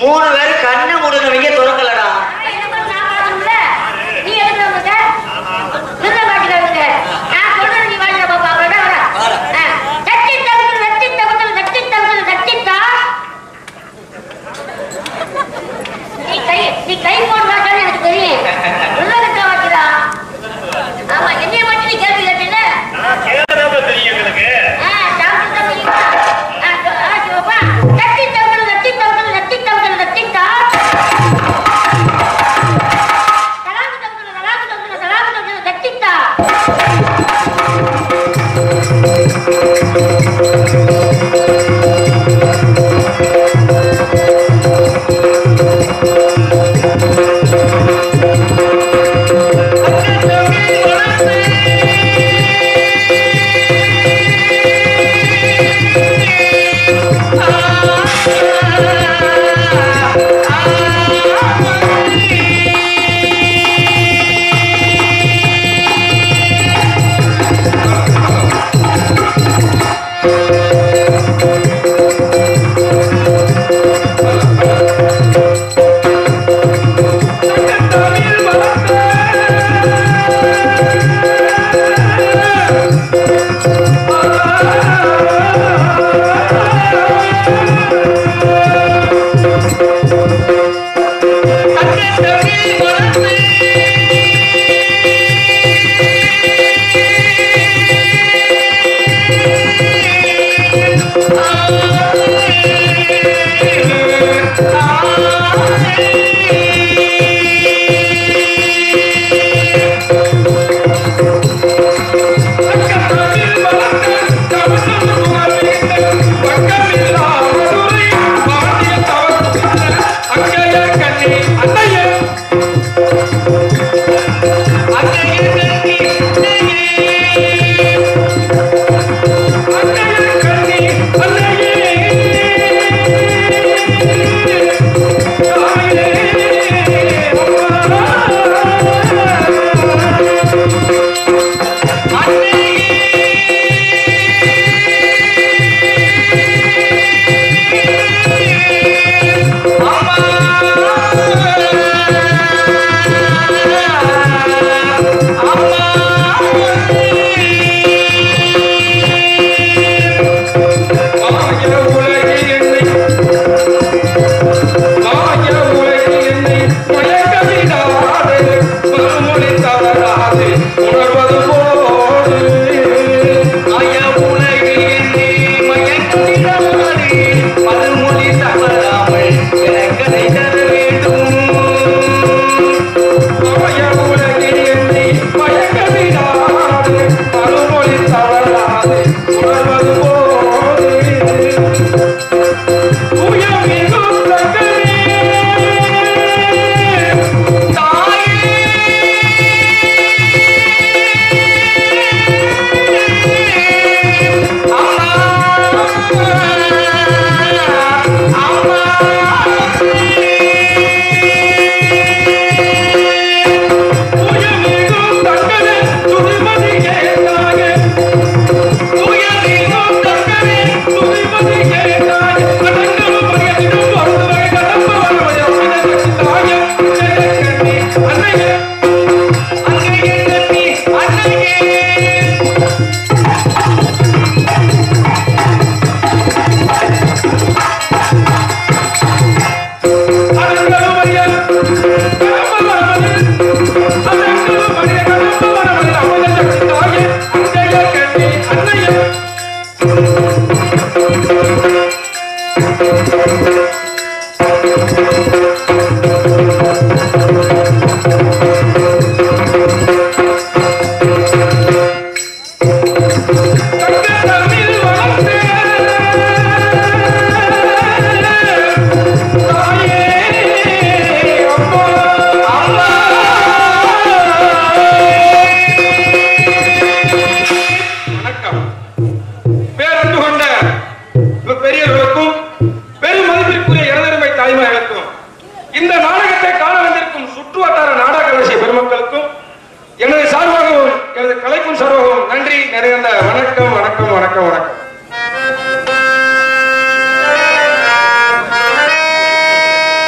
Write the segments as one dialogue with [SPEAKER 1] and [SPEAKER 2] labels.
[SPEAKER 1] 3 பேர் கண்ணை மூடுனவங்க துறக்கலடா.
[SPEAKER 2] நீ எடுக்கிறவங்க விருத மாட்டிக்கிறவங்க நான் சொல்றது நீ வாங்க பாப்பா. தட்டி தகுதல் தட்டி தகுதல் தட்டி தகுதல் தட்டித்தா நீ கை போடுறான்னு எனக்கு தெரியும். விருதத்தை வாக்கிறா. ஆமா என்னைய மட்டும் நீ கேள்வி கேட்டீங்க தெரியும் எனக்கு. தட்டி தகுதல் தட்டி தகுதல் தட்டி தகுதல் தட்டித்தா தட்டித்தா
[SPEAKER 3] வணக்கம்.
[SPEAKER 2] 3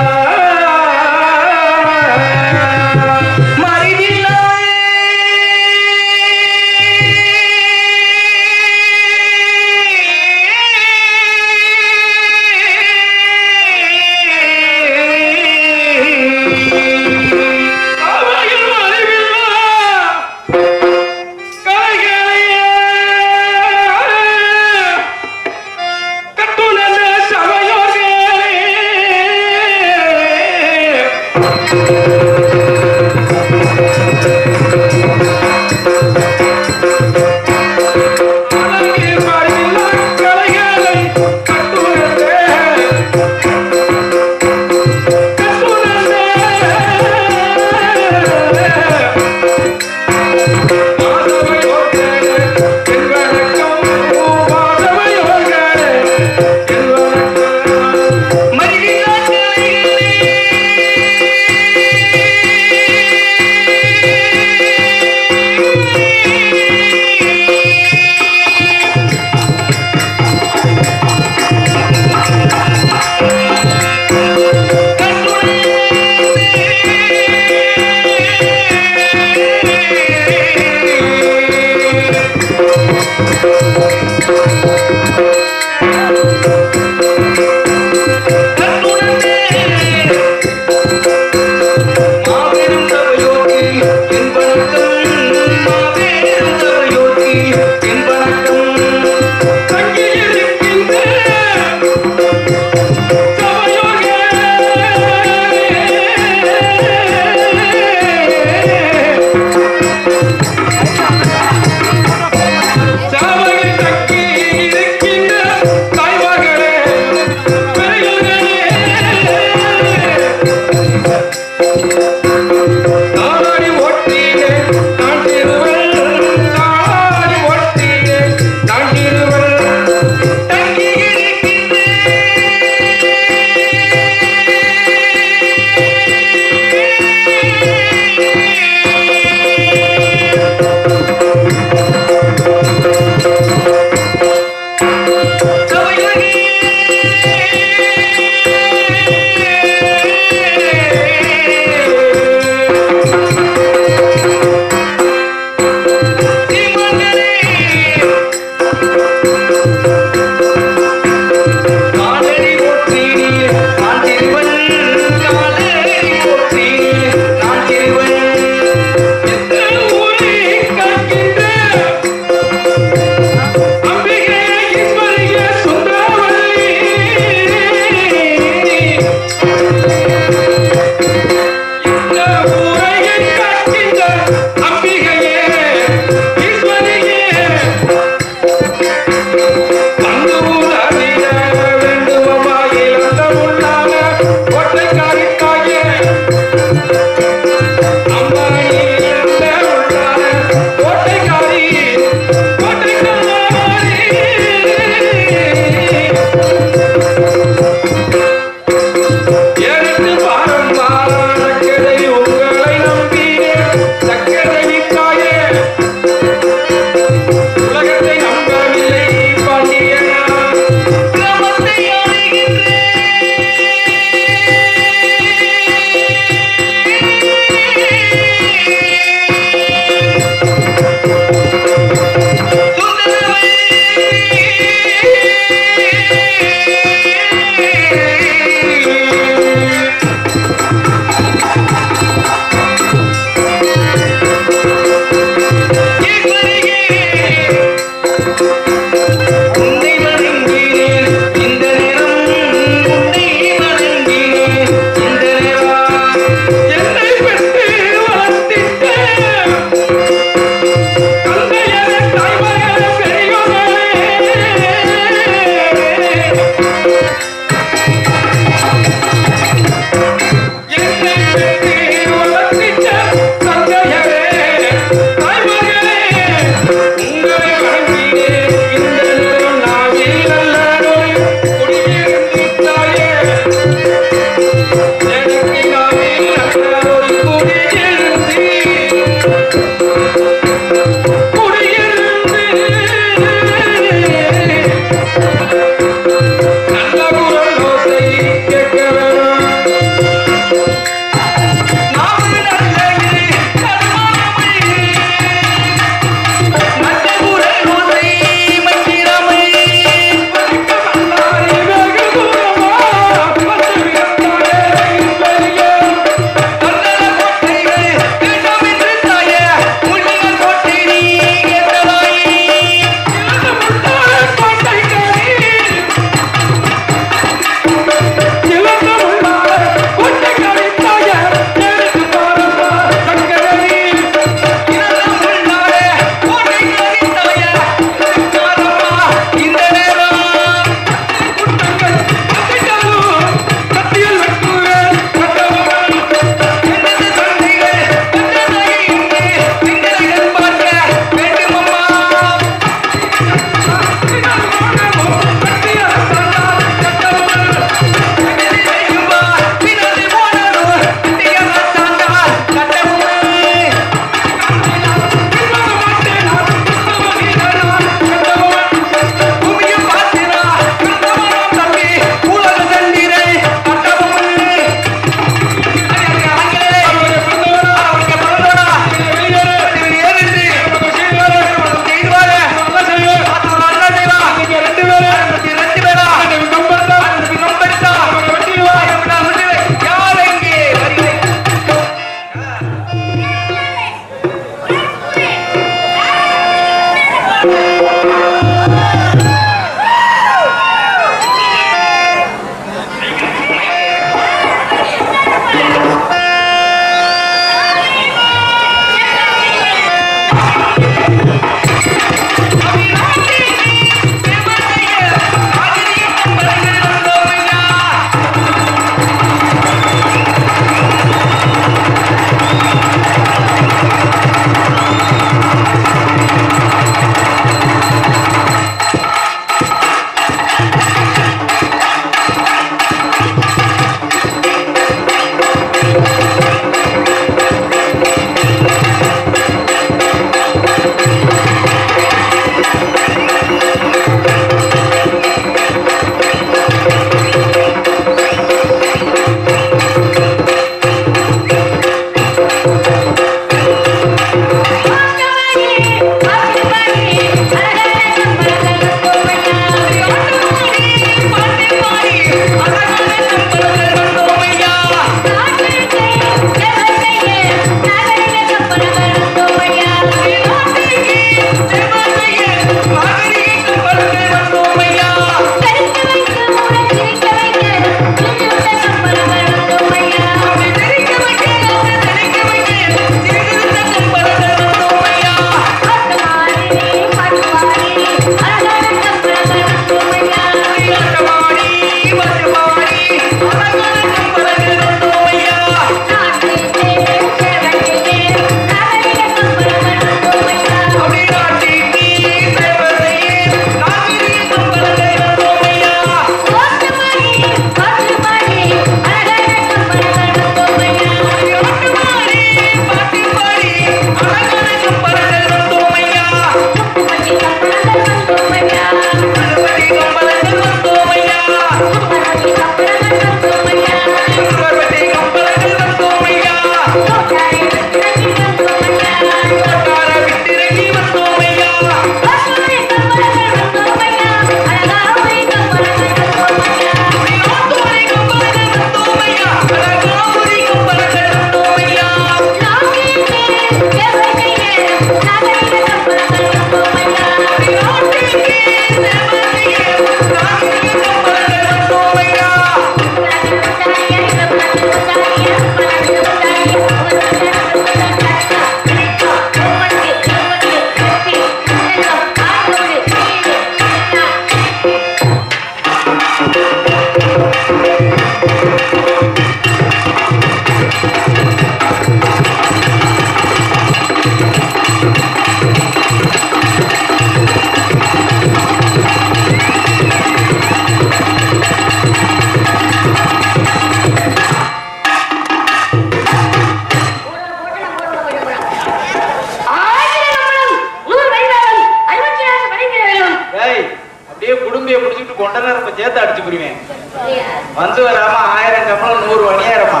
[SPEAKER 3] வந்து வராம 1000 கம்பளம் 100 பணியாரமா?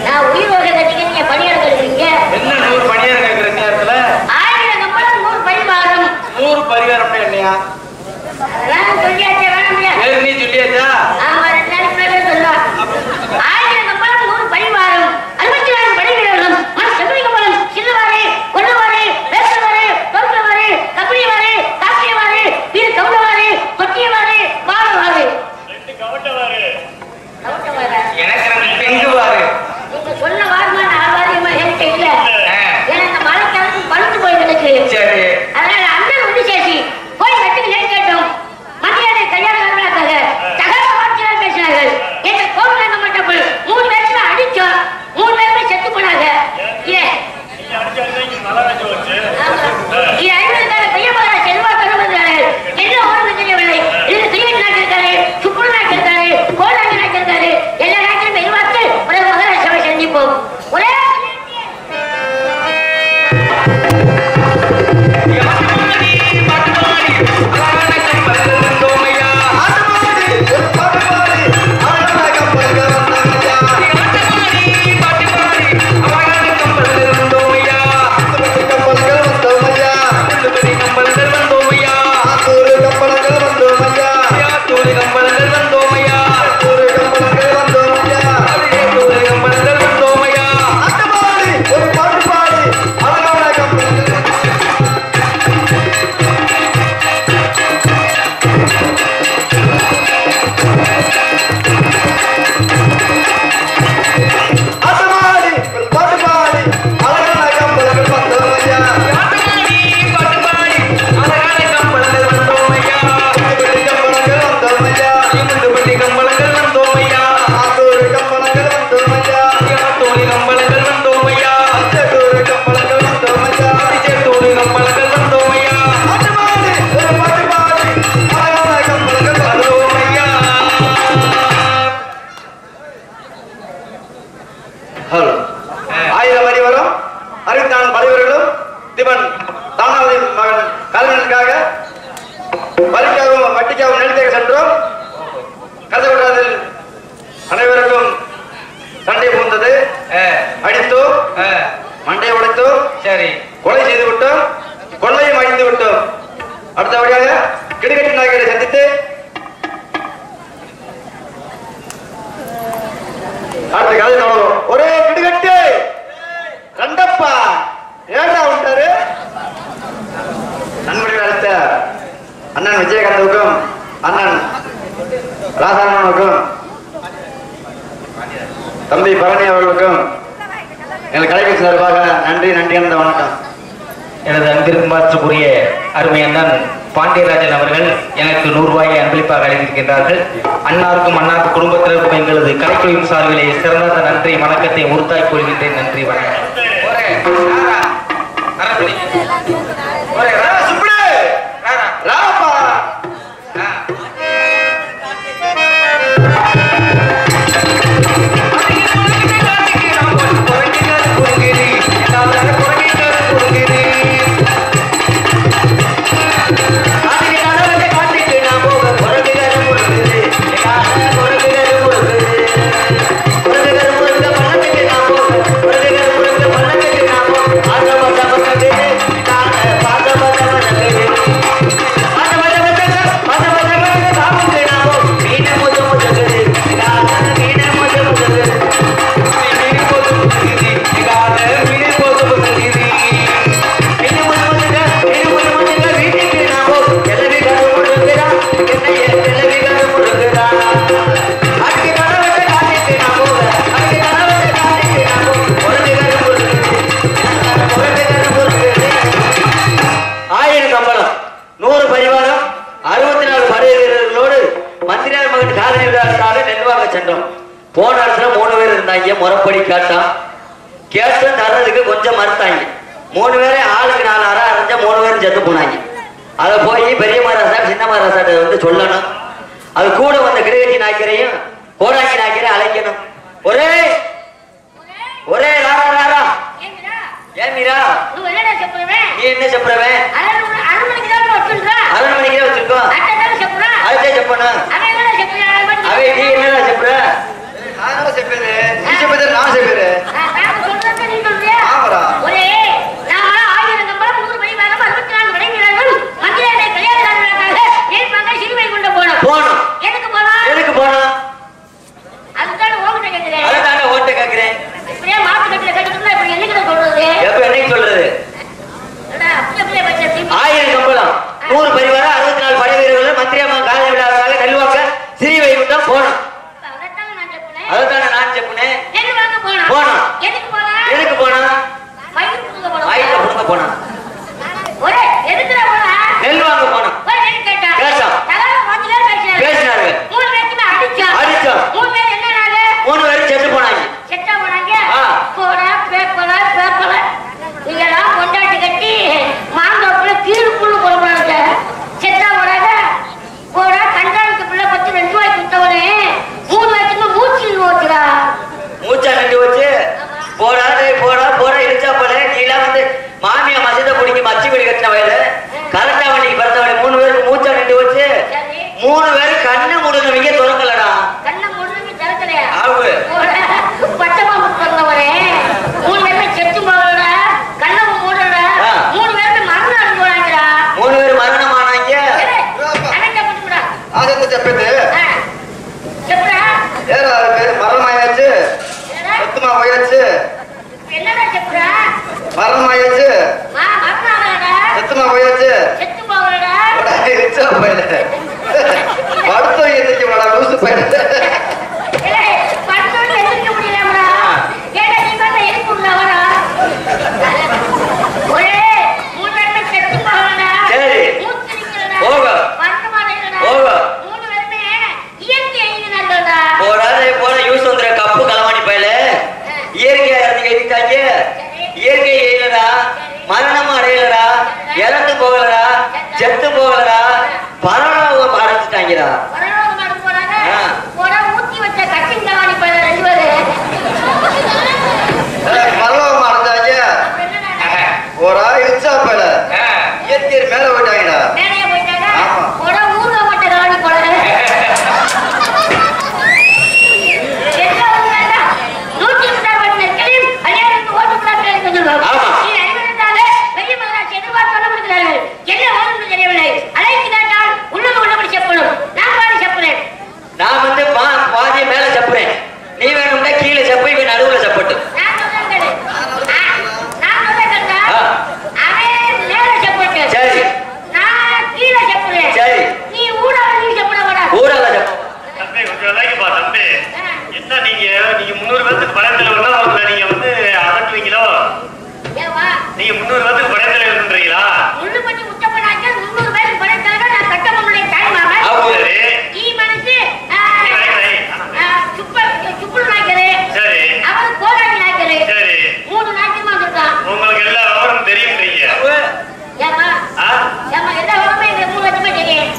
[SPEAKER 2] நான் உயிர் வகை கட்டிக்க நீங்க பணியாரம் கேக்குறீங்க. என்ன
[SPEAKER 3] 100 பணியாரம் கேக்குற நேரத்துல
[SPEAKER 2] 1000 கம்பளம் 100 பரிவாரம்.
[SPEAKER 3] 100 பரிவாரம் என்னையா?
[SPEAKER 2] அதெல்லாம் சொல்லியாச்சே வேணும்யா.
[SPEAKER 3] வேற நீ சொல்லியாச்சா?
[SPEAKER 2] ஆமா 2 நாளைக்கு முன்னாடி சொன்னா. 1000 கம்பளம் 100 பரிவாரம். 64 பணிவீரர்களும் செவ்வரி கம்பளம் சின்னவாறு கொன்னவாறு வேசவாறு தொல்கவாறு கபடிவாறு காசியவாறு வீர கவுளவாறு கொட்டியவாறு வாழவாறு
[SPEAKER 3] எனக்கு தெங்கு வாரு.
[SPEAKER 2] நீங்க சொன்ன வாரமா நான் வாரியமா என்கிட்ட இல்ல. எனக்கு மழைக்காலத்து பழுத்து போய் கிடக்கு.
[SPEAKER 3] சரி.
[SPEAKER 2] அதனால அண்ணன் வந்து சேசி போய் வெட்டுக்கு கேட்டோம். மத்தியான கல்யாண காரணமாக சகல வார்த்தையால்
[SPEAKER 3] அடுத்தபடியாக பலிக்காகவும் வட்டிக்காகவும் நெல் சென்றோம். கசகுடாதில் அனைவருக்கும் சண்டை புகுந்தது. அடித்தோம், மண்டை உடைத்தோம், சரி கொலை செய்து விட்டோம், கொள்ளையும் அழிந்து விட்டோம். அடுத்தபடியாக கிடுகட்டி நாயகரை சந்தித்து அடுத்த கதை தொடரும். ஒரே கிடுகட்டு ரெண்டப்பா ஏடா விட்டாரு. நண்பர்கள் அடுத்த அண்ணன் விஜயகாந்தவுக்கும் அண்ணன் ராதாரனுக்கும் தம்பி பழனி அவர்களுக்கும் எங்கள் கலைக்கட்சி சார்பாக நன்றி நன்றி அந்த வணக்கம்.
[SPEAKER 4] எனது அன்பிற்கும் மாற்றக்கூடிய அருமை அண்ணன் பாண்டியராஜன் அவர்கள் எனக்கு 100 ரூபாயை அன்பளிப்பாக அளித்திருக்கின்றார்கள். அண்ணாருக்கும் அண்ணாருக்கு குடும்பத்தினருக்கும் எங்களது கலைக்குழுவின் சார்பிலே சிறந்த நன்றி வணக்கத்தை உறுத்தாய் கொள்கின்றேன். நன்றி வணக்கம்.
[SPEAKER 1] போன இடத்துல 3 பேர் இருந்தாங்க. முறைப்படி கேட்டான், கேட்டு தர்றதுக்கு கொஞ்சம் மறுத்தாங்க. 3 பேரை ஆளுக்கு 4 அரை அரைஞ்சா 3 பேரும் செத்து போனாங்க. அதை போய் பெரிய மகாராசா சின்ன மகாராசாட்ட வந்து சொல்லணும். அது கூட வந்த கிடுகட்டி நாய்க்கரையும் கோடாக்கி நாய்க்கரை அழைக்கணும். ஒரே ஒரே ராரா ராரா ஏன் மீரா நீ என்ன செப்புறவன்? அரண்மனைக்கு வச்சிருக்கோம். அதுதான் செப்பணும். அவை நீ என்னடா செப்புற? நான் செப்பேரு, நீ செப்பது நான் செப்பேரு. ஆமாடா. போனோம். எதுக்கு போனோம்? அதுதானே ஓட்ட கேட்கிறேன். எப்ப என்னைக்கு சொல்றது?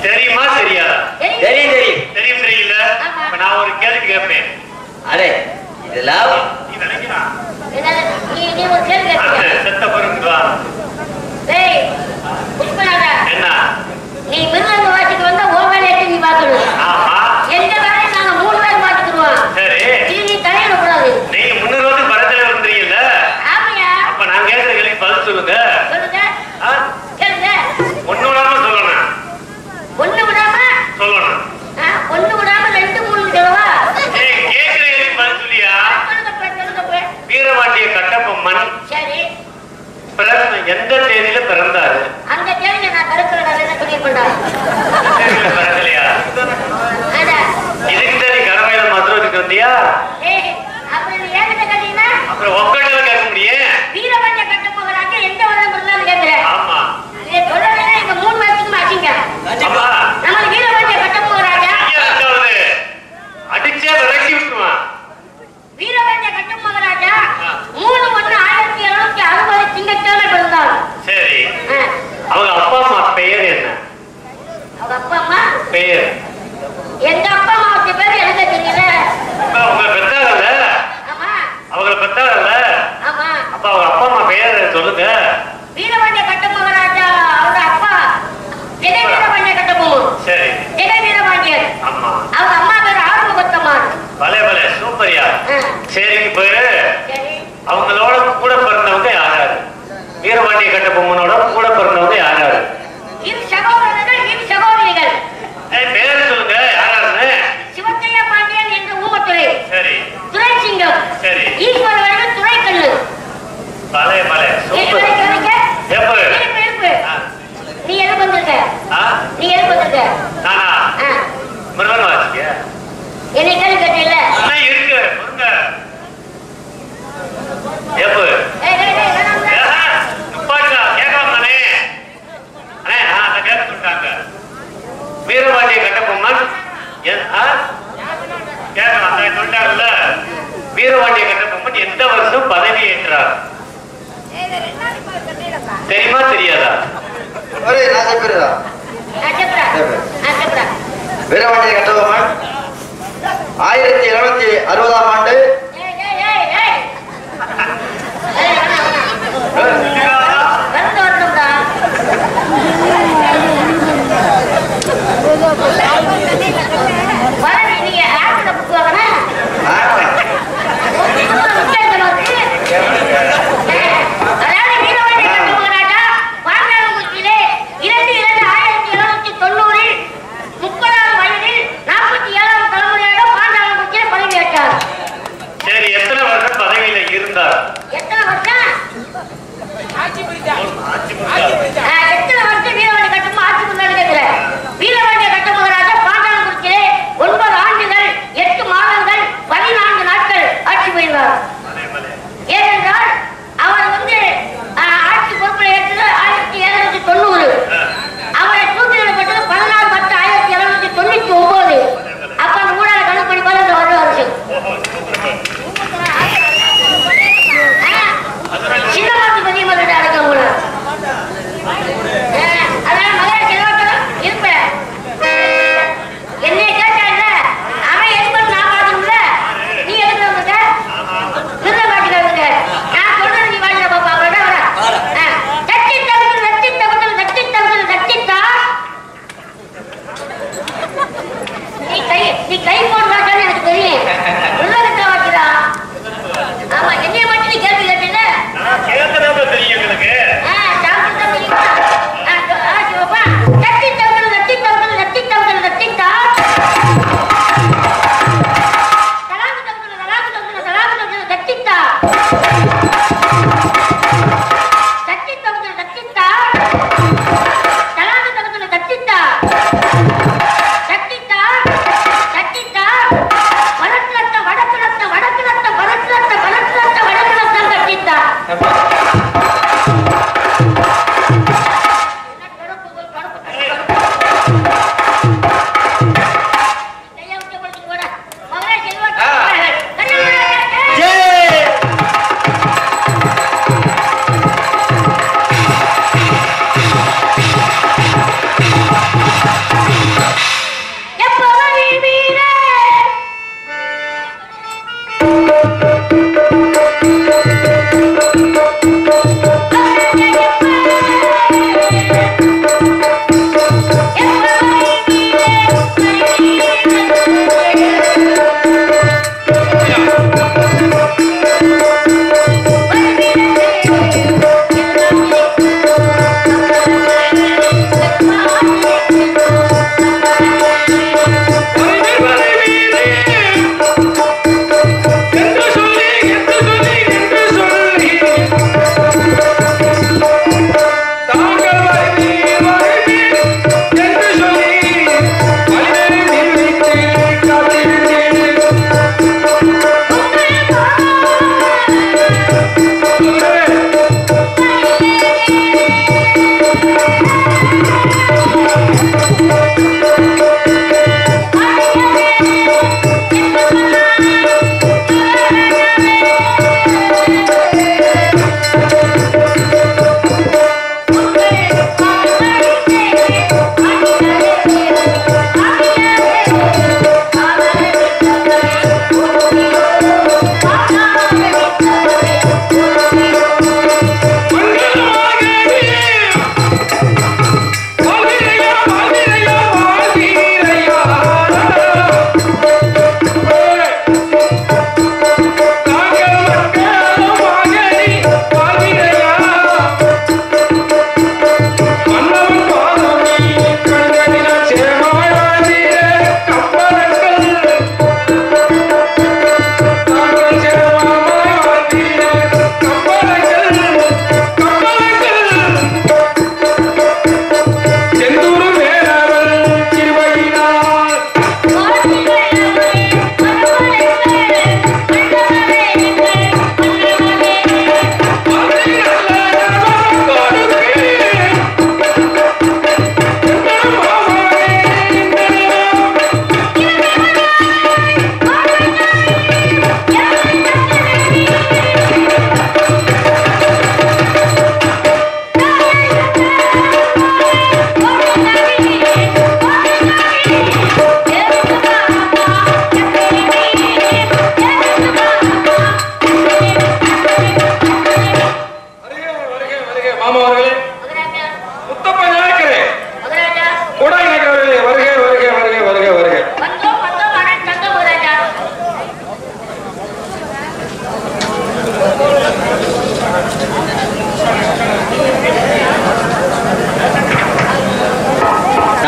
[SPEAKER 5] தெரியுமா தெரியாதா?
[SPEAKER 1] தெரியும் தெரியும்.
[SPEAKER 5] தெரியும் தெரியல. இப்ப நான் ஒரு கேள்வி கேட்பேன்.
[SPEAKER 1] அடே இதெல்லாம்
[SPEAKER 5] நீ நினைக்கலாம்.
[SPEAKER 2] நீ ஒரு கேள்வி
[SPEAKER 5] அந்த
[SPEAKER 2] கேட்க.
[SPEAKER 5] செத்த பொருங்களா?
[SPEAKER 2] டேய் புஷ்பநாதா,
[SPEAKER 5] என்ன?
[SPEAKER 2] நீ மிருதங்க வாசிக்கு வந்தா ஓ வேலையை நீ பார்க்கணும்.
[SPEAKER 5] ஆமா.
[SPEAKER 2] எந்த வேலையை நாங்க 3 பேர் பார்த்துக்குருவோம்.
[SPEAKER 5] சரி.
[SPEAKER 2] இது நீ தலையிட கூடாது.
[SPEAKER 5] நீங்க முன்னூறு வந்து பரத்துல வந்துறீங்கல்ல?
[SPEAKER 2] ஆமையா?
[SPEAKER 5] அப்ப நான் கேட்கிற கேள்விக்கு பதில் சொல்லுங்க.
[SPEAKER 2] சொல்லுங்க.
[SPEAKER 5] ஆ?
[SPEAKER 2] கேளுங்க.
[SPEAKER 5] ஒண்ணு விடாம சொல்லணும்.
[SPEAKER 2] ஒண்ணு விடாம
[SPEAKER 5] சொல்லணும்.
[SPEAKER 2] ஒண்ணு விடாம 2 3 சொல்லவா?
[SPEAKER 5] ஏய், கேட்கிற கேள்விக்கு பதில் சொல்லியா?
[SPEAKER 2] சொல்லுங்க.
[SPEAKER 5] வீரபாண்டிய கட்டபொம்மன்
[SPEAKER 2] சரி.
[SPEAKER 5] எந்த தேதியில பிறந்தாரு?
[SPEAKER 2] அந்த தேதியில நான் கருத்துல என்ன சொல்லி பண்றேன்.
[SPEAKER 5] தேதியில பிறக்கலையா?
[SPEAKER 2] அடா.
[SPEAKER 5] இதுக்கு தான் நீ கடமையில மாத்திரம் இருக்கு வந்தியா?
[SPEAKER 2] ஏய், அப்புறம் நீ ஏங்கிட்ட கேட்டீங்கன்னா
[SPEAKER 5] அப்புறம் ஒக்கடல கேட்க முடியும்.
[SPEAKER 2] வீரபாண்டிய கட்டபொம்மனாக்க எந்த வருடம் பிறந்தான்னு கேட்கிறேன்.
[SPEAKER 5] ஆமா.
[SPEAKER 2] இதை சொல்லலைன்னா இந்த 3 வருஷத்துக்கு அடிங்க.
[SPEAKER 5] ஆமா.
[SPEAKER 2] நம்ம வீரபாண்டிய கட்டபொம்மனாக்க
[SPEAKER 5] அடிச்சே விரட்டி விட்டுருவான்.
[SPEAKER 2] வீரபாண்டிய கட்டபொம்மனாக்க 3/1/1760 திங்கட்கிழமை பிறந்தார்.
[SPEAKER 5] சரி. அவங்க அப்பா அம்மா பெயர் என்ன?
[SPEAKER 2] அவங்க அப்பா அம்மா
[SPEAKER 5] பெயர்?
[SPEAKER 2] எங்க அப்பா அம்மாவுக்கு பேர் எனக்கு தெரியல.
[SPEAKER 5] அவங்க பெத்தாங்கல்ல?
[SPEAKER 2] ஆமா.
[SPEAKER 5] அவங்க பெத்தாங்கல்ல?
[SPEAKER 2] ஆமா.
[SPEAKER 5] அப்ப அவங்க அப்பா அம்மா பெயர் சொல்லுங்க.
[SPEAKER 2] வீரபாண்டிய கட்டபொம்மனாக்க அவங்க அப்பா ஜெய வீரபாண்டிய கட்டபொம்மன்.
[SPEAKER 5] சரி.
[SPEAKER 2] ஜெய வீரபாண்டியர்.
[SPEAKER 5] ஆமா.
[SPEAKER 2] அவங்க அம்மா பேர் ஆறுமுகத்தம்மாள்.
[SPEAKER 5] பலே பலே சூப்பரியா. சரி. இப்ப
[SPEAKER 2] சரி.
[SPEAKER 5] அவங்களோட கூட பிறந்தவங்க யாராரு? வீரபாண்டிய கட்டபொம்மனோட கூட பிறந்தவங்க யாராரு?
[SPEAKER 2] இரு சகோதரர்கள், இரு சகோதரிகள்.
[SPEAKER 5] பேர் சொல்லுங்க யாராருன்னு.
[SPEAKER 2] சிவத்தையா பாண்டியன் என்ற ஊமத்துறை.
[SPEAKER 5] சரி.
[SPEAKER 2] துரைசிங்கம்.
[SPEAKER 5] சரி.
[SPEAKER 2] ஈஸ்வரர்கள் துரைக்கல்லு.
[SPEAKER 5] பலே பலே சூப்பர். எப்ப?
[SPEAKER 2] இருப்பு. நீ எது வந்திருக்க?
[SPEAKER 5] ஆ?
[SPEAKER 2] நீ எது வந்திருக்க?
[SPEAKER 5] நானா? மிருதங்க வாசிக்க.
[SPEAKER 2] என்னை கேள்வி கேட்டீல்ல?
[SPEAKER 5] அண்ணா இருக்கு பொறுங்க. எப்ப? துப்பாக்கா கேட்கலாம் தானே? அண்ணே நான் கேட்க சொல்லிட்டாங்க. வீரபாண்டிய கட்டபொம்மன் கேட்கலாம் சொல்லிட்டாங்கல்ல. வீரபாண்டிய கட்டபொம்மன் எந்த வருஷம் பதவி ஏற்றார்? தெரியுமா தெரியாதா?
[SPEAKER 3] நான் சொல்லிடுறா. வீரபாண்டிய கட்டபொம்மன் 1760ஆம் ஆண்டு
[SPEAKER 5] சரி. எத்தனை வருஷம் பதவியில இருந்தார்?
[SPEAKER 2] எத்தனை வருஷம்
[SPEAKER 5] ஆட்சி
[SPEAKER 2] எத்தனை வருஷம் வீரபாண்டிய கட்டபொம்மன் ஆட்சி புரிந்தான்னு கேட்கிறேன். வீரபாண்டிய கட்டபொம்மனாக பாண்டாளக்குறிச்சியிலே 9 ஆண்டுகள் 8 மாதங்கள் 14 நாட்கள் ஆட்சி புரிந்தார். ஏனென்றால் அவர் ஆட்சி பொறுப்பில் ஏற்றது 1790. அவரை தூக்கிலிடப்பட்டது 16/10/1799. அப்ப அந்த ஊழலை கணக்கு பண்ணி பாரு. அந்த வருஷம் சின்ன மாத்து பெரிய மதுரை அடக்க கூட அதனால மதுரை செல்வாக்கள் இருப்பேன். என்னை கேட்டாங்க அவன் எதுக்கு நான் பாக்கணும்ல. நீ எதுக்கு வந்துட்ட மிருத பாட்டுக்கு வந்துட்ட. நான் சொல்றது நீ வாங்க பாப்பா. அவரோட வர தட்டி தகுதில் தட்டி தகுதில் தட்டி தகுதில் தட்டித்தா நீ கை போடுறான்னு எனக்கு தெரியும். மிருதத்தை வாட்டுதான். ஆமா. என்னைய மட்டும் நீ கேள்வி கேட்டீங்க.
[SPEAKER 5] கேட்கறதா தெரியும் எங்களுக்கு.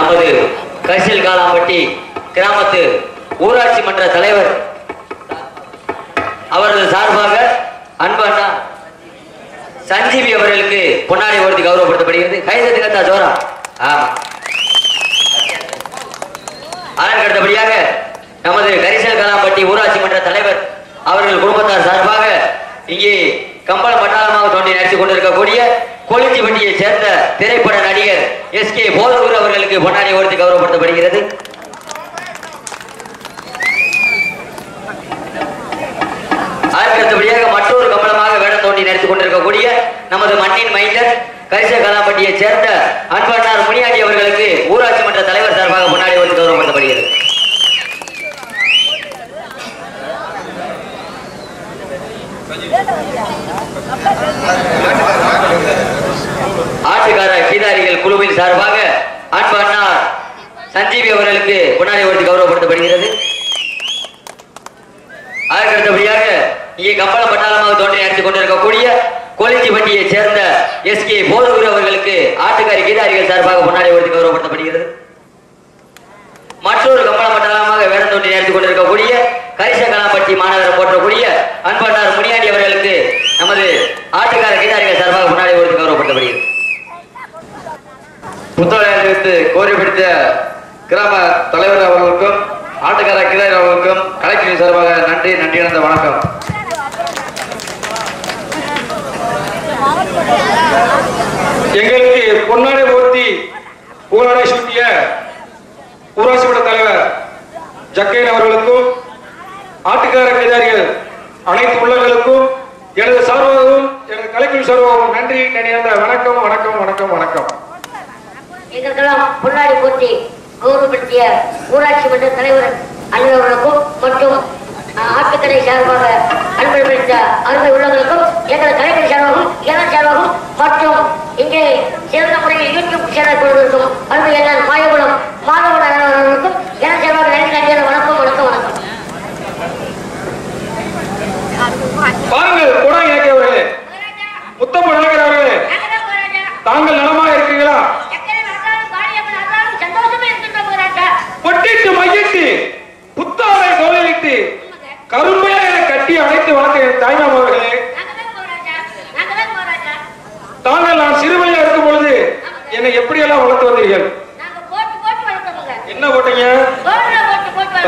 [SPEAKER 1] நமது கரிசல் காலாம்பட்டி கிராமத்து ஊராட்சி மன்ற தலைவர் அவரது சார்பாக அன்பு அண்ணா சஞ்சீவி அவர்களுக்கு பொன்னாடை ஓர்த்தி கௌரவப்படுத்தப்படுகிறது. கைதட்டு கத்தா ஜோரா. ஆமா. அதற்கு அடுத்தபடியாக நமது கரிசல் காலாம்பட்டி ஊராட்சி மன்ற தலைவர் அவர்கள் குடும்பத்தார் சார்பாக இங்கே கம்பளம் பட்டாளமாக தோன்றி நடித்துக் கொண்டிருக்கக்கூடிய கொளிஞ்சிப்பட்டியை சேர்ந்த திரைப்பட நடிகர் எஸ்.கே. போதூர் அவர்களுக்கு பொன்னாடை ஓர்த்தி கௌரவப்படுத்தப்படுகிறது. அதற்கடுத்தபடியாக மற்றொரு கம்பளமாக வேடம் தோண்டி நடித்துக் கொண்டிருக்கக்கூடிய நமது மண்ணின் மைந்தர் கரிசல் காலாம்பட்டியை சேர்ந்த அன்பண்ணார் முனியாண்டி அவர்களுக்கு ஊராட்சி மன்ற தலைவர் சார்பாக பொன்னாடை ஓர்த்தி கௌரவப்படுத்தப்படுகிறது. ஆட்டுக்கார கீதாரிகள் குழுவின் சார்பாக அன்பு அண்ணா சஞ்சீவி அவர்களுக்கு பொன்னாடை ஓர்த்தி கௌரவப்படுத்தப்படுகிறது. அதற்கடுத்தபடியாக இங்கே கம்பளம் பட்டாளமாக தோன்றி நடித்துக் கொண்டிருக்கக்கூடிய கொளிஞ்சிப்பட்டியை சேர்ந்த எஸ்.கே. போதூர் அவர்களுக்கு ஆட்டுக்காரி கீதாரிகள் சார்பாக பொன்னாடை ஓர்த்தி கௌரவப்படுத்தப்படுகிறது. மற்றொரு கம்பளம் பட்டாளமாக வேடம் தோன்றி நடித்துக் கொண்டிருக்கக்கூடிய கரிசல் காலாம்பட்டி மாநகரம் போற்றக்கூடிய அன்பண்ணார் முனியாண்டி அவர்களுக்கு நமது ஆட்டுக்கார கீதாரிகள் சார்பாக பொன்னாடை ஓர்த்தி கௌரவப்படுத்தப்படுகிறது.
[SPEAKER 3] புத்தகத்தை கோரி பிடித்த கிராம தலைவர் அவர்களுக்கும் ஆட்டுக்கார கீதாரி அவர்களுக்கும் கலெக்டர் சார்பாக நன்றி இழந்த வணக்கம்.
[SPEAKER 6] எங்களுக்கு பொன்னாடை ஓர்த்தி புகழாடை சூட்டிய ஊராட்சி மன்ற தலைவர் ஜக்கையன் அவர்களுக்கும் ஆட்டுக்கார கீதாரிகள் அனைத்து உள்ளங்களுக்கும் எனது சார்பாகவும் எனது கலெக்டர் சார்பாகவும் நன்றி இழந்த வணக்கம் வணக்கம் வணக்கம் வணக்கம்.
[SPEAKER 2] எங்களுக்கெல்லாம் பொன்னாடை போட்டி கௌரவப்படுத்திய ஊராட்சி மன்ற தலைவர் அலுவலர்களுக்கும் மற்றும் ஆட்டுக்கடை சார்பாக அன்பளித்த அருமை உள்ளவர்களுக்கும் எங்கள் கலைஞர் சார்பாகவும் எனது சார்பாகவும் மற்றும் இங்கே சிறந்த முறையில் யூடியூப் சேனல் கொண்டிருக்கும் அருமை எல்லாம் மாயகுலம் மாதவன் அவர்களுக்கும் எனது சார்பாக நன்றி வணக்கம் வணக்கம் வணக்கம்.
[SPEAKER 6] பாருங்கள் குணா இயக்கியவர்களே, முத்தம் அவர்களே, தாங்கள் நலமாக இருக்கிறீர்களா? பொட்டிட்டு மையிட்டு புத்தாரை தோலையிட்டு கரும்பையா என கட்டி அணைத்து வளர்த்த என் தாய்மாம் அவர்களே, தாங்கள் நான் சிறுவையா இருக்கும் பொழுது என்னை எப்படியெல்லாம் வளர்த்து வந்தீர்கள்? என்ன போட்டீங்க?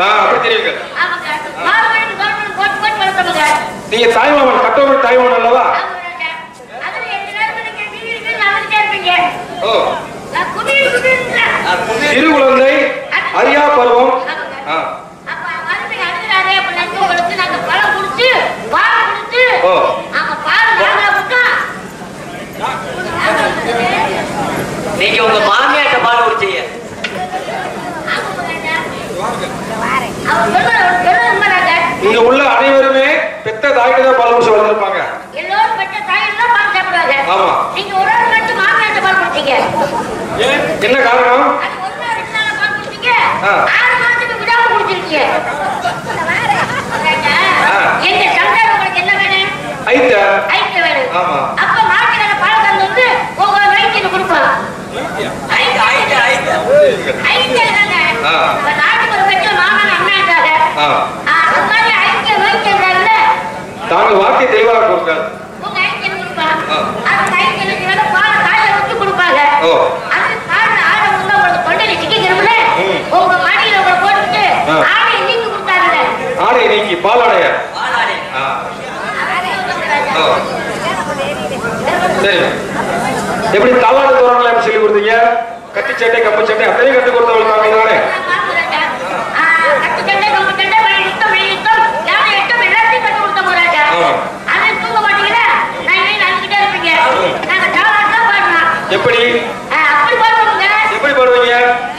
[SPEAKER 6] அப்படி தெரியுங்க. நீங்க தாய்மாமன் கட்டோமல் தாய்மாமன் அல்லவா? சிறு குழந்தை அரியா பருவம்.
[SPEAKER 1] நீங்க உங்க மாமியாட்ட பால் குடிச்சீங்க.
[SPEAKER 6] இங்க உள்ள அனைவருமே பெத்த தாய்க்கு தான் பால் குடிச்சு வளர்ந்துருப்பாங்க.
[SPEAKER 2] எல்லோரும் பெற்ற தாயில தான் பால் சாப்பிடுவாங்க.
[SPEAKER 6] ஆமா.
[SPEAKER 2] நீங்க ஒரு ஆள் மட்டும் மாமியாட்ட பால் குடிச்சீங்க.
[SPEAKER 6] என்ன காரணம்?
[SPEAKER 2] அது ஒரு நாள் ரெண்டு நாள் பால் குடிச்சீங்க. 6 மாசத்துக்கு விடாம குடிச்சிருக்கீங்க. எங்க சந்தானம் உங்களுக்கு என்ன வேணும்?
[SPEAKER 6] ஐட்ட.
[SPEAKER 2] ஐட்ட வேணும்.
[SPEAKER 6] ஆமா.
[SPEAKER 2] அப்ப மாட்டுக்கார பால் தந்து வந்து உங்க வயிற்றுக்கு கொடுப்பாங்க. ஐட்ட ஐட்ட ஐட்ட. ஐட்ட தாங்க. நாட்டுக்கு ஒரு வெச்ச மாமன் அண்ணாட்டாங்க. அது மாதிரி ஐட்ட வயிற்றுறாங்கல.
[SPEAKER 6] தாங்கள் வாக்கை தெளிவாக கொடுங்கள்.
[SPEAKER 2] உங்க ஐட்ட கொடுப்பாங்க. அது ஐட்ட வேற பால் காய வச்சு கொடுப்பாங்க. அது பால் ஆட உள்ள உங்களுக்கு தொண்டையில சிக்கிக்கிறோம்ல. உங்க மாடியில உங்க போட்டுட்டு ஆடை நீங்க கொடுத்தாங்க.
[SPEAKER 6] ஆடை நீக்கி பாலாடைய.
[SPEAKER 1] பாலாடை.
[SPEAKER 6] சரி. எப்படி தாளாடு தோரணம் சொல்லி கொடுத்தீங்க? கட்டி சட்டை கப்பு சட்டை அத்தனை கட்டு கொடுத்தவங்க தானே?
[SPEAKER 2] கட்டு சட்டை கப்பு சட்டை வயிற்றம் வெயிற்றம் யானை எட்டம் எல்லாத்தையும் கட்டு கொடுத்த போறாங்க. அதை தூங்க மாட்டீங்களா? நான் நினைக்கிட்டே இருப்பீங்க. நாங்க தாளாடு தான் பாடணும்.
[SPEAKER 6] எப்படி?
[SPEAKER 2] அப்படி பாடுவோங்க.
[SPEAKER 6] எப்படி பாடுவீங்க?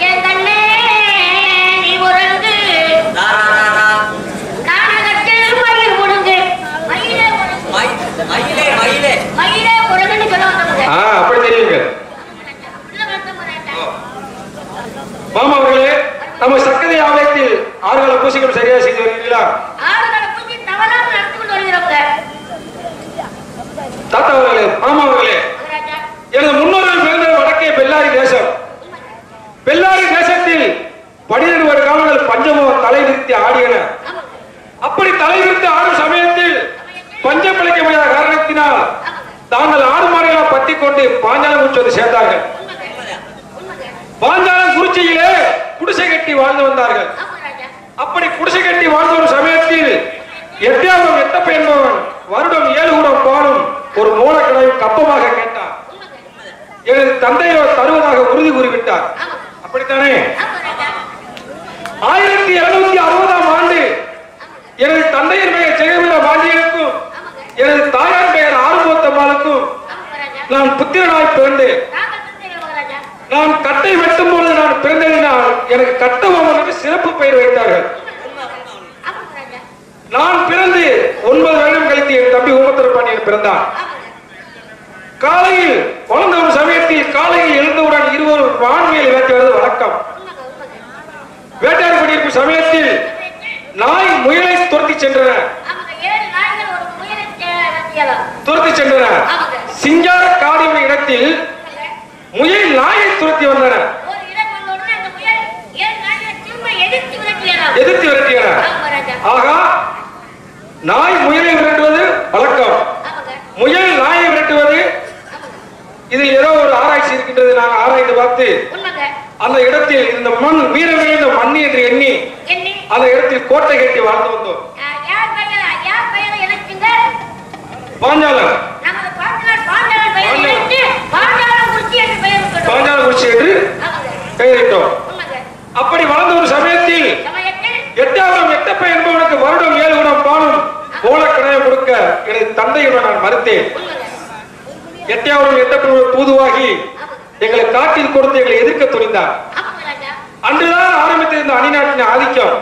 [SPEAKER 2] என் கண்ணே நீ உறங்கு கானகத்தில் மயில் முடுங்கு மயிலே
[SPEAKER 1] மயிலே மயிலே
[SPEAKER 2] மயிலே உறங்குன்னு சொல்லுவாங்க.
[SPEAKER 6] அப்படி தெரியுங்க. மாமா அவர்களே, நம்ம சக்கரை ஆலயத்தில் ஆறுகால பூசைகள் சரியா செய்து வருகிறீர்களா?
[SPEAKER 2] ஆறுகால பூஜை தவறாம நடத்தி கொண்டு வருகிறோங்க.
[SPEAKER 6] தாத்தா அவர்களே, மாமா அவர்களே, எனது முன்னோர்கள் பிறந்த வடக்கே பெல்லாரி தேசம். பெல்லாரி சமயத்தில் 12 வருட காலங்கள் பஞ்சமோ தலை நிறுத்தி ஆடியன. அப்படி தலை நிறுத்தி ஆடும் சமயத்தில் பஞ்சம் பிழைக்க முடியாத காரணத்தினால் தாங்கள் ஆடு மாடுகளை பற்றி கொண்டு பாஞ்சாலம் குறிச்சி வந்து சேர்ந்தார்கள். பாஞ்சாலம் குறிச்சியிலே குடிசை கட்டி வாழ்ந்து வந்தார்கள். அப்படி குடிசை கட்டி வாழ்ந்த ஒரு சமயத்தில் எட்டாவது எட்டப்ப என்பவன் வருடம் 7 குடம் பாலும் ஒரு மூலக்கடையும் கப்பமாக கேட்டார். எனது தந்தையோ தருவதாக உறுதி கூறிவிட்டார். அப்படித்தானே? 1760ஆம் ஆண்டு எனது தந்தையர் பெயர் ஜெயவீர பாண்டியனுக்கும் எனது தாயார் பெயர் ஆறுமுகத்தம்மாளுக்கும் நான் புத்திரனாய் பிறந்தேன். நான் கட்டை வெட்டும் பொழுது நான் பிறந்ததினால் எனக்கு கட்டபொம்மன் என்று சிறப்பு பெயர் வைத்தார்கள். நான் பிறந்து 9 வருடம் கழித்து என் தம்பி ஊமத்தர பாண்டியன் பிறந்தான். காலையில் வளர்ந்த ஒரு சமயத்தில் காலையில் எழுந்தவுடன் இருவரும் வான்மையில் வேட்டையாடுவது வழக்கம். வேட்டையாடு கொண்டிருக்கும் சமயத்தில் நாய் முயலை துரத்தி சென்றன. சிங்கார காடு என்ற இடத்தில் முயல் நாயை துரத்தி வந்தன. எதிர்த்து விரட்டியன. ஆகா, நாய் முயலை விரட்டுவது வழக்கம், முயல் நாயை விரட்டுவது இதில் ஏதோ ஒரு ஆராய்ச்சி இருக்கின்றது. நாங்கள் ஆராய்ந்து பார்த்து அந்த இடத்தில் இந்த மண் வீர விளைந்த மண் என்று எண்ணி அந்த இடத்தில் கோட்டை கட்டி வாழ்ந்து வந்தோம். பாஞ்சாலம் பாஞ்சாலங்குறிச்சி என்று பெயரிட்டோம். அப்படி வளர்ந்த ஒரு சமயத்தில் எட்டாவது எட்டப்ப என்பவனுக்கு வருடம் 7 குடம் பாலும் மூலக்கடையை கொடுக்க எனது தந்தையுடன் நான் மறுத்தேன். எட்டாவது எட்டப்ப தூதுவாகி எங்களை காட்டில் கொடுத்து எங்களை எதிர்க்க துணிந்தார். அன்றுதான் ஆரம்பித்திருந்த அணிநாட்டின் ஆதிக்கம்.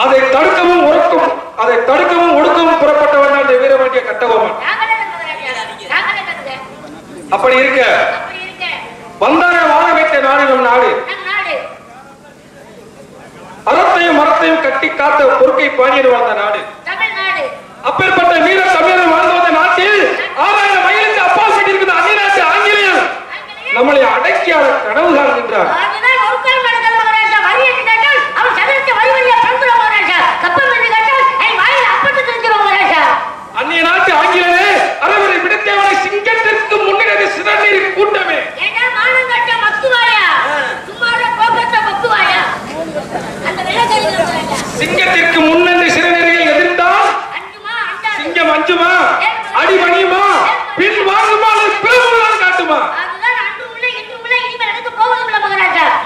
[SPEAKER 6] அதை தடுக்கவும் ஒடுக்கவும் புறப்பட்டவன் அந்த வீரபாண்டிய கட்டபொம்மன். அப்படி இருக்க வந்தார வாழ வைத்த நாடு நம் நாடு. அறத்தையும் மரத்தையும் கட்டி காத்த பொறுக்கை பாண்டியர் வாழ்ந்த நாடு. அப்பேற்பட்ட வீர தமிழர் வாழ்ந்து வந்த நாட்டில் 6000 மைலுக்கு அப்பால் பெற்றிருக்கிற அந்நிநாட்டு ஆங்கிலேயர் நம்மளை அடக்கியாள கனவு காண்கின்றார். அந்நிய நாட்டு ஆங்கிலேயே அரவரை விடுத்தவனை சிங்கத்திற்கு முன்னிலை சிறநீர் கூட்டமே. சிங்கத்திற்கு முன்னணி சிறநீரை எதிர்த்தால் சிங்கம் அஞ்சுமா, அடிபணியுமா, பின் வாங்குமா, காட்டுமா?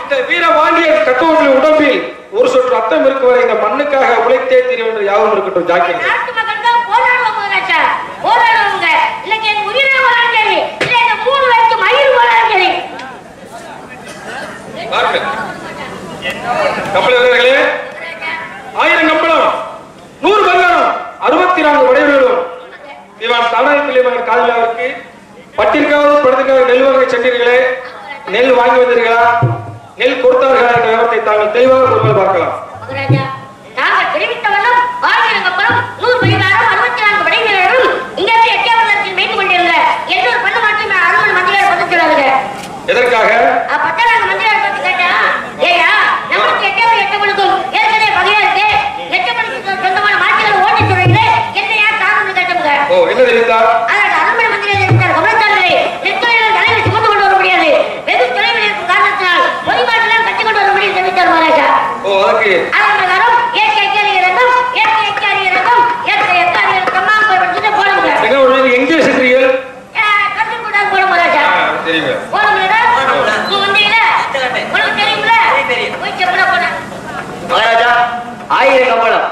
[SPEAKER 6] இந்த வீரபாண்டியர் கட்டபொம்மன் உடம்பில் ஒரு சொட்டு ரத்தம் இருக்கும் வரை இந்த மண்ணுக்காக உழைத்தே தீரும் என்று யாவும் இருக்கட்டும். ஜாக்கிரதை. கப்பல் வீரர்களே, 1000 கம்பளம், 100 பங்காரம், 64 வடைகளும் இவன் தானாய் பிள்ளைமகன் காதலாவிற்கு பட்டிற்காவது படத்துக்காக நெல் வாங்க சென்றீர்களே, நெல் வாங்கி வந்தீர்களா, நெல் கொடுத்தார்களா என்ற விவரத்தை தாங்கள் தெளிவாக பொருள் பார்க்கலாம். எதற்காக? என்ன தெரியுதா? எங்கே சென்றீர்கள்?
[SPEAKER 1] மகாராஜா, 1000 கம்பளம்,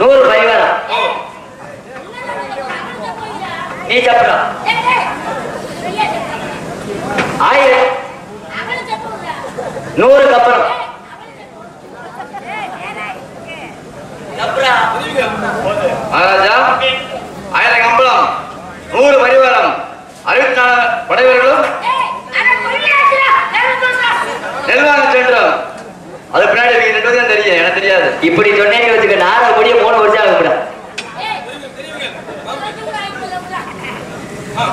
[SPEAKER 1] 100 பரிவாரம், நீ சப்பரம், 1000, 100 கப்பலம்.
[SPEAKER 3] மகாராஜா, 1000 கம்பளம், 100 பரிவாரம், 64 படைவர்களும் நெல்வாங்க சென்றோம். அது பின்னாடி நீங்க 2 பேரும் தெரியும், எனக்கு தெரியாது.
[SPEAKER 1] இப்படி சொன்னேன்னு வச்சுக்க, நார முடிய 3 வருஷம் ஆகக்கூடாது.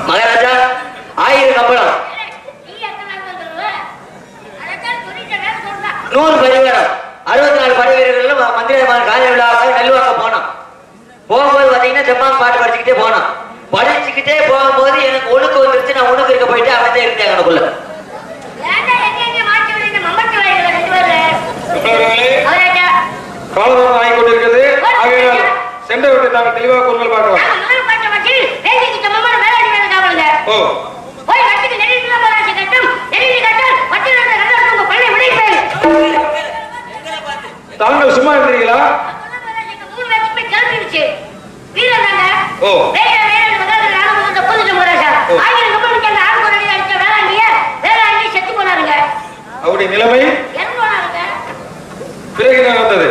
[SPEAKER 1] மகாராஜா, 1000 கம்பளம், 100 பரிவாரம் 64 படை வீரர்களும் மந்திரிமார் கால விழாவாக நல்வாக்க போனோம். போகும்போது பாத்தீங்கன்னா செம்மாங்க பாட்டு படிச்சுக்கிட்டே போனோம். படிச்சுக்கிட்டே போகும்போது எனக்கு ஒழுக்கு வந்துருச்சு. நான் ஒழுக்கு இருக்க போயிட்டு அவன் இருந்தேன் எனக்குள்ள.
[SPEAKER 6] காலதாமதம் ஆகி கொண்டிருக்கிறது. ஆகையால் சென்ற விட்டு நாங்கள் தெளிவாக கூறுகள் பார்க்கலாம். ஓ தாங்கள் சும்மா இருந்தீங்களா? ஓ அவருடைய நிலைமை பிறகு என்ன வந்தது?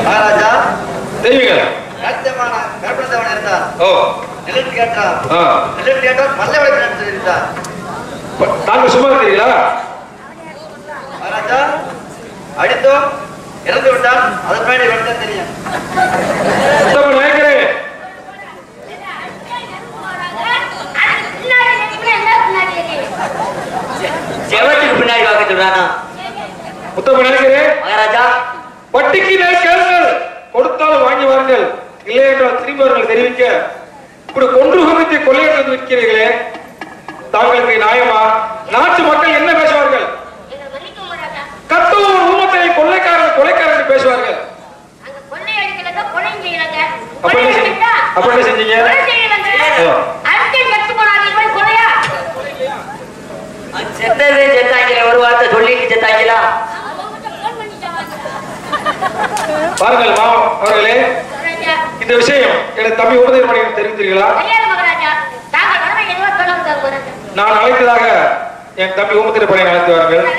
[SPEAKER 3] மகாராஜா
[SPEAKER 6] தெய்வீகள்
[SPEAKER 3] இருந்தார்.
[SPEAKER 6] ஓ
[SPEAKER 3] நிலத்து கேட்டார்.
[SPEAKER 6] ஆ
[SPEAKER 3] நிலத்து கேட்டார் பல்ல வளைப்பு இருந்தார்.
[SPEAKER 6] தாங்கள் சும்மா இருந்தீங்களா?
[SPEAKER 3] மகாராஜா அடித்தோம் இறந்து விட்டால் அதன் பின்னாடி வெட்டம் தெரியும்.
[SPEAKER 6] நினைக்கிறேன்
[SPEAKER 1] செவத்துக்கு பின்னாடி பார்க்க சொல்றானா
[SPEAKER 6] முத்தப்ப நினைக்கிறேன்.
[SPEAKER 1] மகாராஜா
[SPEAKER 6] வட்டிக்கு கேளுங்கள், கொடுத்தாலும் வாங்கி வாருங்கள், இல்லை என்றால் திரும்பி அவர்கள் தெரிவிக்க இப்படி கொன்று குவித்து கொள்ளையிட்டு விற்கிறீர்களே, தாங்களுக்கு நியாயமா? நாட்டு மக்கள் என்ன பேசுவார்கள்? கத்தூர் ஊமத்தை கொலைக்காரன் பேசுவார்கள். அப்ப என்ன செஞ்சீங்க?
[SPEAKER 1] செத்ததே செத்தாங்களே, ஒரு வார்த்தை சொல்லிட்டு செத்தாங்களா?
[SPEAKER 6] பாருங்கள் அவர்களே, இந்த விஷயம் எனக்கு தம்பி உபதேசம் பண்ணி தெரிவித்தீர்களா? நான் அழைத்ததாக என் தம்பி உபதேச பணியை அழைத்து வாருங்கள்.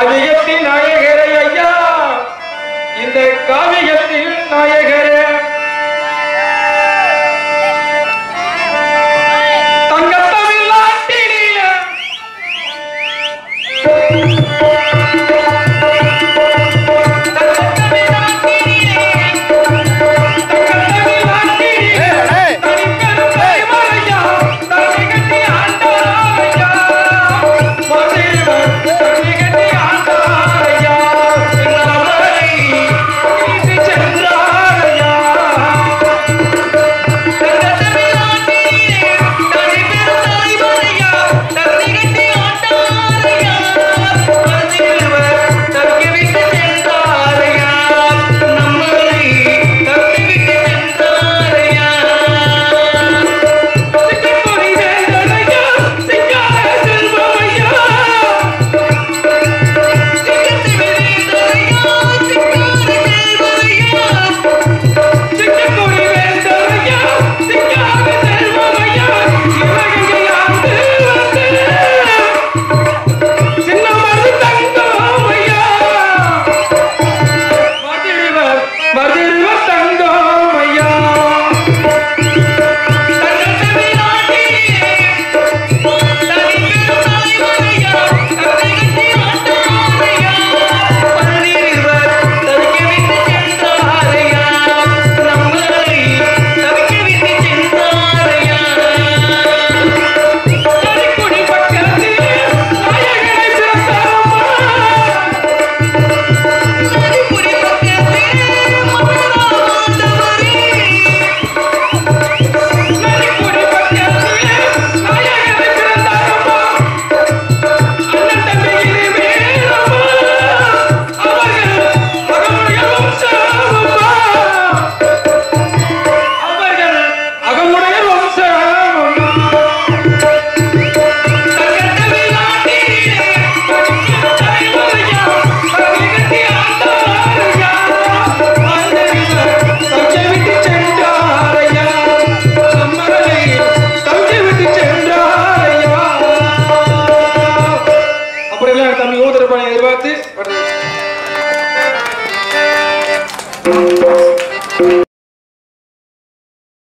[SPEAKER 6] காவியத்தின் நாயகரே ஐயா, இந்த காவியத்தின் நாயகரே தங்கத்தமிழ் நாட்டினிலே எதிர்பார்த்து